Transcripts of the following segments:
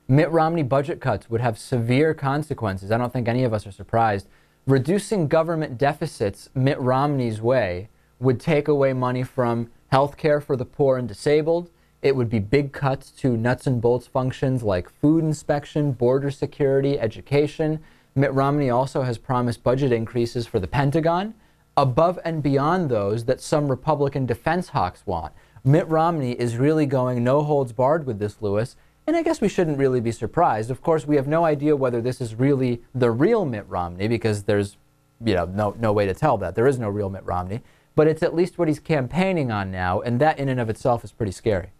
Mitt Romney budget cuts would have severe consequences. I don't think any of us are surprised. Reducing government deficits Mitt Romney's way would take away money from health care for the poor and disabled. It would be big cuts to nuts and bolts functions like food inspection, border security, education. Mitt Romney also has promised budget increases for the Pentagon, above and beyond those that some Republican defense hawks want. Mitt Romney is really going no holds barred with this, Lewis, and I guess we shouldn't really be surprised. Of course, we have no idea whether this is really the real Mitt Romney because there's no way to tell that. There is no real Mitt Romney, but it's at least what he's campaigning on now, and that in and of itself is pretty scary.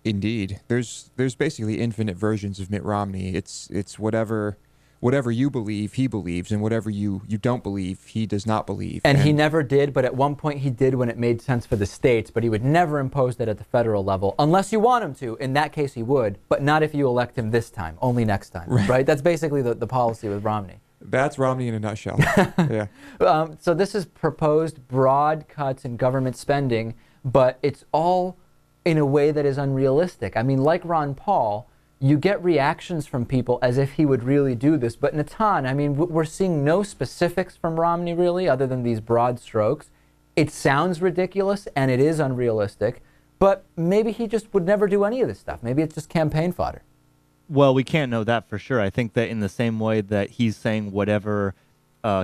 Indeed. There's basically infinite versions of Mitt Romney. It's whatever you believe, he believes, and whatever you don't believe, he does not believe. And he never did, but at one point he did when it made sense for the states, but he would never impose that at the federal level, unless you want him to. In that case he would, but not if you elect him this time, only next time, right? That's basically the policy with Romney. That's Romney in a nutshell. Yeah. So this is proposed broad cuts in government spending, but it's all in a way that is unrealistic. I mean, like Ron Paul, you get reactions from people as if he would really do this. But Natan, I mean, we're seeing no specifics from Romney really, other than these broad strokes. It sounds ridiculous and it is unrealistic, but maybe he just would never do any of this stuff. Maybe it's just campaign fodder. Well, we can't know that for sure. I think that in the same way that he's saying whatever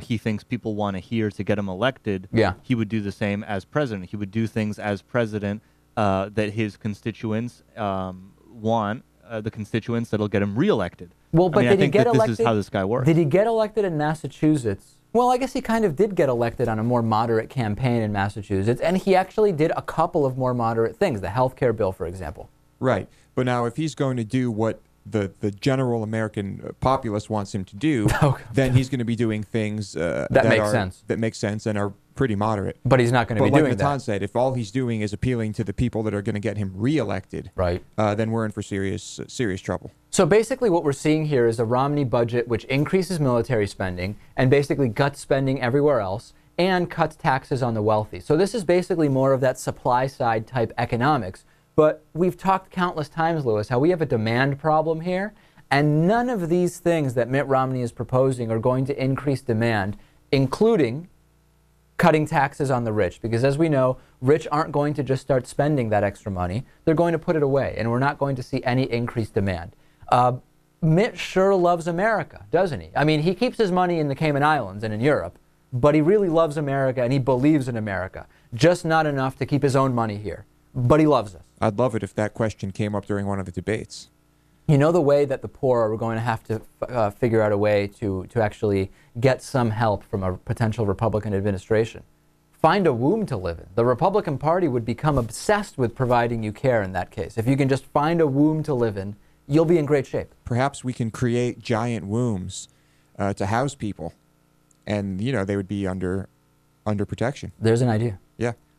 he thinks people want to hear to get him elected, he would do the same as president. He would do things as president that his constituents want, the constituents that'll get him reelected. Well, but I think that this is how this guy works. Did he get elected in Massachusetts? Well, I guess he kind of did get elected on a more moderate campaign in Massachusetts, and he actually did a couple of more moderate things, the health care bill, for example. Right. But now if he's going to do what the general American populace wants him to do, then he's going to be doing things that make sense and are pretty moderate. But he's not going to be doing that. But like Natan said, if all he's doing is appealing to the people that are going to get him reelected, right, then we're in for serious trouble. So basically what we're seeing here is a Romney budget which increases military spending and basically cuts spending everywhere else and cuts taxes on the wealthy. So this is basically more of that supply side type economics. But we've talked countless times, Lewis, how we have a demand problem here, and none of these things that Mitt Romney is proposing are going to increase demand, including cutting taxes on the rich. Because as we know, rich aren't going to just start spending that extra money. They're going to put it away, and we're not going to see any increased demand. Mitt sure loves America, doesn't he? I mean, he keeps his money in the Cayman Islands and in Europe, but he really loves America, and he believes in America. Just not enough to keep his own money here. But he loves us. I'd love it if that question came up during one of the debates. You know the way that the poor are going to have to figure out a way to actually get some help from a potential Republican administration? Find a womb to live in. The Republican Party would become obsessed with providing you care in that case. If you can just find a womb to live in, you'll be in great shape. Perhaps we can create giant wombs to house people, and they would be under protection. There's an idea. Yeah.